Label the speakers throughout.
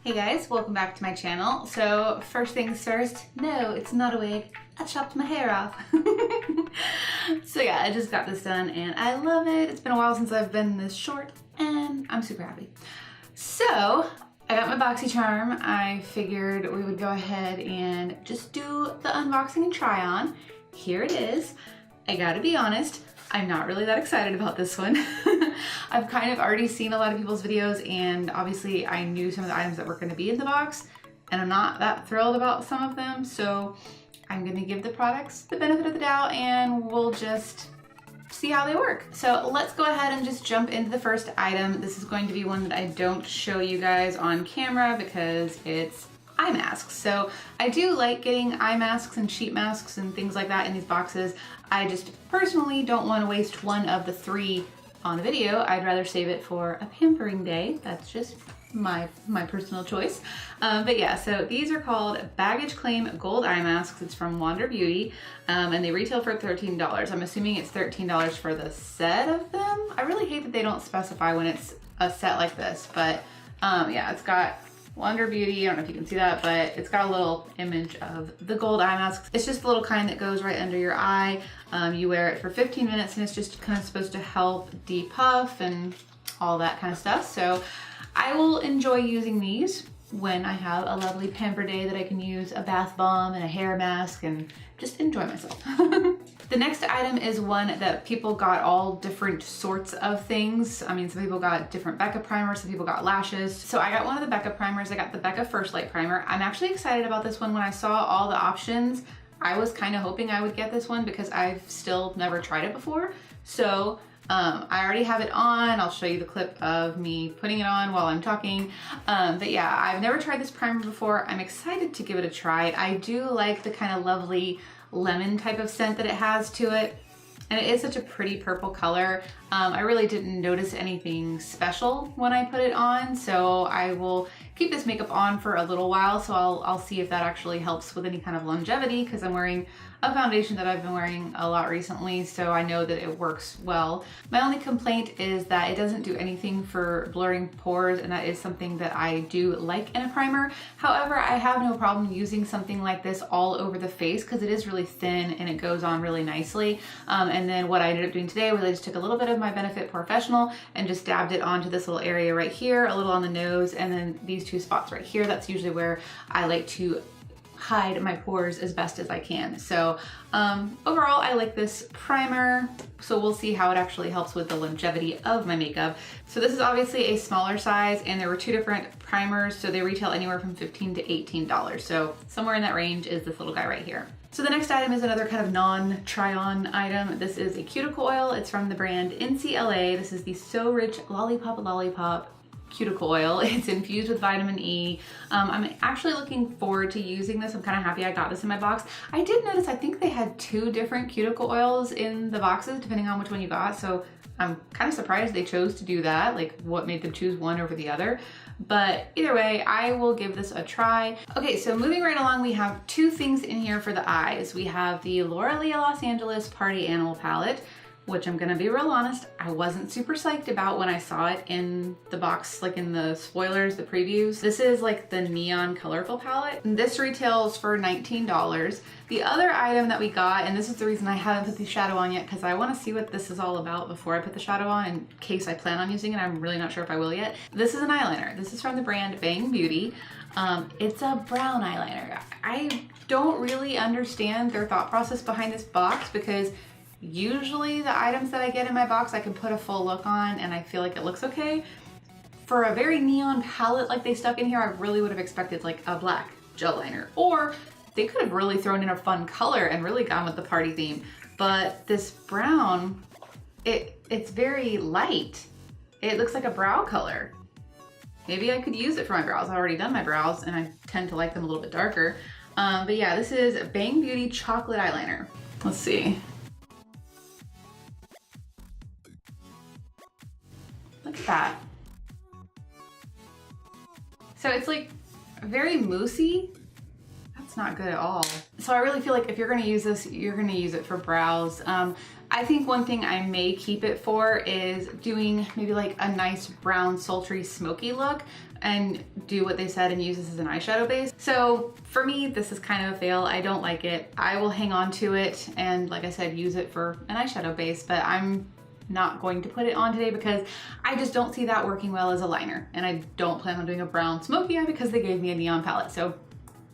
Speaker 1: Hey guys, welcome back to my channel. So first things first, no, it's not a wig. I chopped my hair off. So yeah, I just got this done and I love it. It's been a while since I've been this short and I'm super happy. So I got my BOXYCHARM. I figured we would go ahead and just do the unboxing and try on. Here it is. I gotta be honest, I'm not really that excited about this one. I've kind of already seen a lot of people's videos and obviously I knew some of the items that were going to be in the box and I'm not that thrilled about some of them, so I'm going to give the products the benefit of the doubt and we'll just see how they work. So let's go ahead and just jump into the first item. This is going to be one that I don't show you guys on camera because it's eye masks. So I do like getting eye masks and sheet masks and things like that in these boxes. I just personally don't want to waste one of the three on a video. I'd rather save it for a pampering day. That's just my personal choice. But yeah, so these are called Baggage Claim Gold Eye Masks. It's from Wander Beauty and they retail for $13. I'm assuming it's $13 for the set of them. I really hate that they don't specify when it's a set like this, but yeah, it's got Wander Beauty, I don't know if you can see that, but it's got a little image of the gold eye masks. It's just the little kind that goes right under your eye. You wear it for 15 minutes and it's just kind of supposed to help depuff and all that kind of stuff. So I will enjoy using these when I have a lovely pamper day that I can use a bath bomb and a hair mask and just enjoy myself. The next item is one that people got all different sorts of things. I mean, some people got different Becca primers, some people got lashes. So I got one of the Becca primers. I got the Becca First Light Primer. I'm actually excited about this one. When I saw all the options, I was kind of hoping I would get this one because I've still never tried it before. So I already have it on. I'll show you the clip of me putting it on while I'm talking. But yeah, I've never tried this primer before. I'm excited to give it a try. I do like the kind of lovely lemon type of scent that it has to it. And it is such a pretty purple color. I really didn't notice anything special when I put it on, so I will keep this makeup on for a little while, so I'll see if that actually helps with any kind of longevity because I'm wearing a foundation that I've been wearing a lot recently, so I know that it works well. My only complaint is that it doesn't do anything for blurring pores, and that is something that I do like in a primer. However, I have no problem using something like this all over the face because it is really thin and it goes on really nicely. And then what I ended up doing today was I just took a little bit of my Benefit Professional and just dabbed it onto this little area right here, a little on the nose, and then these two spots right here. That's usually where I like to hide my pores as best as I can. So overall, I like this primer. So we'll see how it actually helps with the longevity of my makeup. So this is obviously a smaller size and there were two different primers. So they retail anywhere from $15 to $18. So somewhere in that range is this little guy right here. So the next item is another kind of non-try-on item. This is a cuticle oil. It's from the brand NCLA. This is the So Rich Lollipop cuticle oil. It's infused with vitamin E. I'm actually looking forward to using this. I'm kind of happy I got this in my box. I did notice, I think they had two different cuticle oils in the boxes, depending on which one you got. So I'm kind of surprised they chose to do that. Like, what made them choose one over the other? But either way, I will give this a try. Okay, so moving right along, we have two things in here for the eyes. We have the Laura Leah Los Angeles Party Animal Palette, which I'm gonna be real honest, I wasn't super psyched about when I saw it in the box, like in the spoilers, the previews. This is like the neon colorful palette. And this retails for $19. The other item that we got, and this is the reason I haven't put the shadow on yet, because I wanna see what this is all about before I put the shadow on in case I plan on using it. I'm really not sure if I will yet. This is an eyeliner. This is from the brand Bang Beauty. It's a brown eyeliner. I don't really understand their thought process behind this box because usually the items that I get in my box, I can put a full look on and I feel like it looks okay. For a very neon palette like they stuck in here, I really would have expected like a black gel liner, or they could have really thrown in a fun color and really gone with the party theme. But this brown, it's very light. It looks like a brow color. Maybe I could use it for my brows. I've already done my brows and I tend to like them a little bit darker. But yeah, this is Bang Beauty Chocolate Eyeliner. Let's see. Look at that. So it's like very moussey. That's not good at all. So I really feel like if you're gonna use this, you're gonna use it for brows. I think one thing I may keep it for is doing maybe like a nice brown sultry smoky look. and do what they said and use this as an eyeshadow base. So for me, this is kind of a fail. I don't like it. I will hang on to it and, like I said, use it for an eyeshadow base, but I'm not going to put it on today because I just don't see that working well as a liner. And I don't plan on doing a brown smoky eye because they gave me a neon palette. So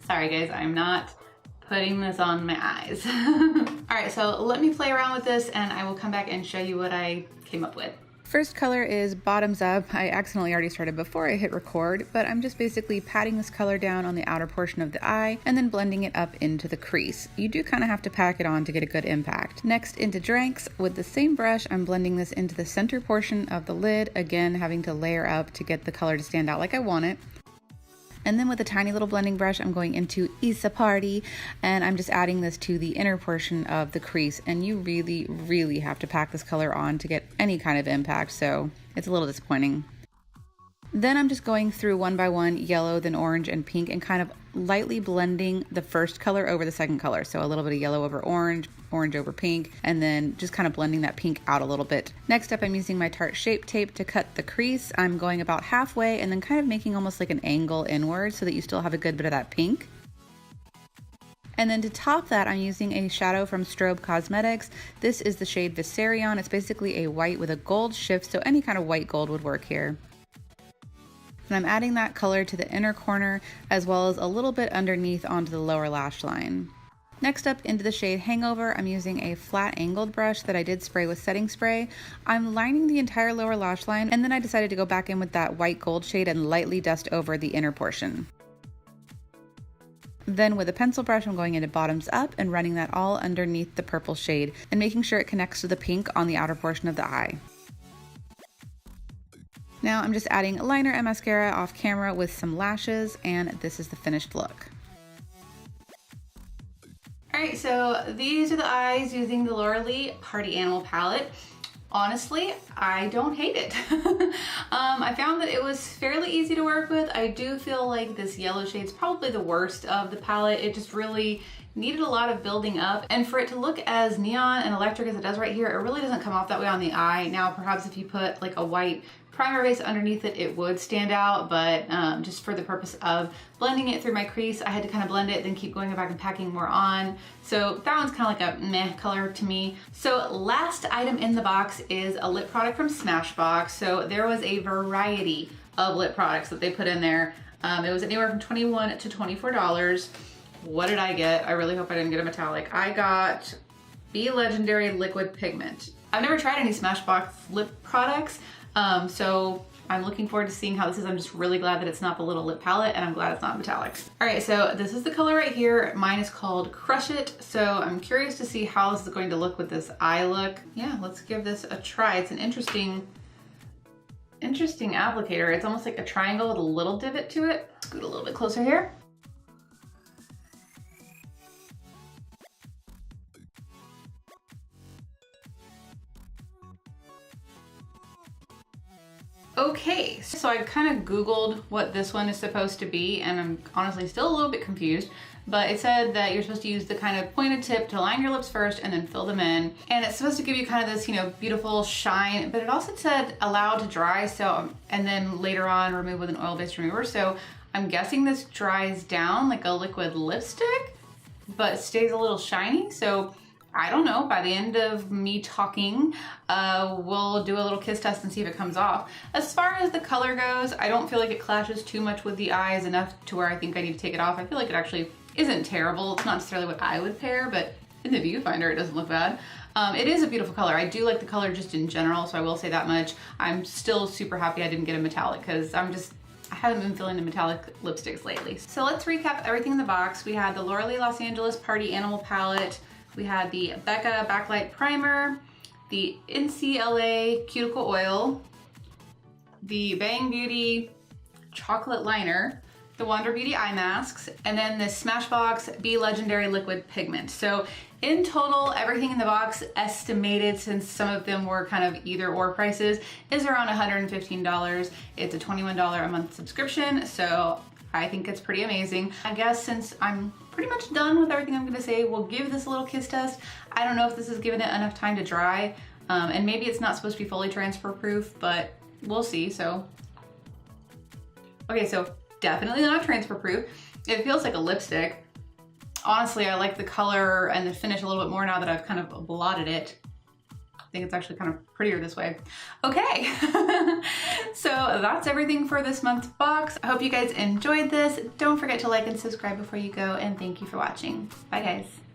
Speaker 1: sorry guys, I'm not putting this on my eyes. All right, so let me play around with this and I will come back and show you what I came up with. First color is Bottoms Up. I accidentally already started before I hit record, but I'm just basically patting this color down on the outer portion of the eye and then blending it up into the crease. You do kind of have to pack it on to get a good impact. Next, into Dranks. With the same brush, I'm blending this into the center portion of the lid, again having to layer up to get the color to stand out like I want it. And then with a tiny little blending brush, I'm going into Isa Party, and I'm just adding this to the inner portion of the crease. And you really, really have to pack this color on to get any kind of impact, so it's a little disappointing. Then I'm just going through one by one, yellow, then orange and pink, and kind of lightly blending the first color over the second color. So a little bit of yellow over orange, orange over pink, and then just kind of blending that pink out a little bit. Next up, I'm using my Tarte Shape Tape to cut the crease. I'm going about halfway and then kind of making almost like an angle inward so that you still have a good bit of that pink. And then to top that, I'm using a shadow from Strobe Cosmetics. This is the shade Viserion. It's basically a white with a gold shift, so any kind of white gold would work here. And I'm adding that color to the inner corner as well as a little bit underneath onto the lower lash line. Next up, into the shade Hangover, I'm using a flat angled brush that I did spray with setting spray. I'm lining the entire lower lash line, and then I decided to go back in with that white gold shade and lightly dust over the inner portion. Then with a pencil brush, I'm going into Bottoms Up and running that all underneath the purple shade and making sure it connects to the pink on the outer portion of the eye. Now I'm just adding liner and mascara off camera with some lashes, and this is the finished look. All right, so these are the eyes using the Laura Lee Party Animal palette. Honestly, I don't hate it. I found that it was fairly easy to work with. I do feel like this yellow shade's probably the worst of the palette. It just really needed a lot of building up, and for it to look as neon and electric as it does right here, it really doesn't come off that way on the eye. Now perhaps if you put like a white primer base underneath it, it would stand out, but just for the purpose of blending it through my crease, I had to kind of blend it, then keep going back and packing more on. So that one's kind of like a meh color to me. So last item in the box is a lip product from Smashbox. So there was a variety of lip products that they put in there. It was anywhere from $21 to $24. What did I get? I really hope I didn't get a metallic. I got Be Legendary Liquid Pigment. I've never tried any Smashbox lip products, so I'm looking forward to seeing how this is. I'm just really glad that it's not the little lip palette, and I'm glad it's not metallic. All right, so this is the color right here. Mine is called Crush It. So I'm curious to see how this is going to look with this eye look. Yeah, let's give this a try. It's an interesting applicator. It's almost like a triangle with a little divot to it. Scoot a little bit closer here. Okay, so I kind of Googled what this one is supposed to be, and I'm honestly still a little bit confused, but it said that you're supposed to use the kind of pointed tip to line your lips first and then fill them in. And it's supposed to give you kind of this, you know, beautiful shine, but it also said allow to dry, so, and then later on remove with an oil-based remover. So I'm guessing this dries down like a liquid lipstick, but stays a little shiny. So I don't know, by the end of me talking, we'll do a little kiss test and see if it comes off. As far as the color goes, I don't feel like it clashes too much with the eyes enough to where I think I need to take it off. I feel like it actually isn't terrible. It's not necessarily what I would pair, but in the viewfinder, it doesn't look bad. It is a beautiful color. I do like the color just in general, so I will say that much. I'm still super happy I didn't get a metallic because I haven't been feeling the metallic lipsticks lately. So let's recap everything in the box. We had the Laura Lee Los Angeles Party Animal Palette. We had the Becca Backlight Primer, the NCLA Cuticle Oil, the Bang Beauty Chocolate Liner, the Wander Beauty Eye Masks, and then the Smashbox Be Legendary Liquid Pigment. So in total, everything in the box estimated, since some of them were kind of either or prices, is around $115. It's a $21 a month subscription, so I think it's pretty amazing. I guess since I'm pretty much done with everything I'm gonna say, we'll give this a little kiss test. I don't know if this has given it enough time to dry, and maybe it's not supposed to be fully transfer proof, but we'll see. So Okay, so definitely not transfer proof. It feels like a lipstick. Honestly, I like the color and the finish a little bit more now that I've kind of blotted it. I think it's actually kind of prettier this way. Okay, so that's everything for this month's box. I hope you guys enjoyed this. Don't forget to like and subscribe before you go, and thank you for watching. Bye guys.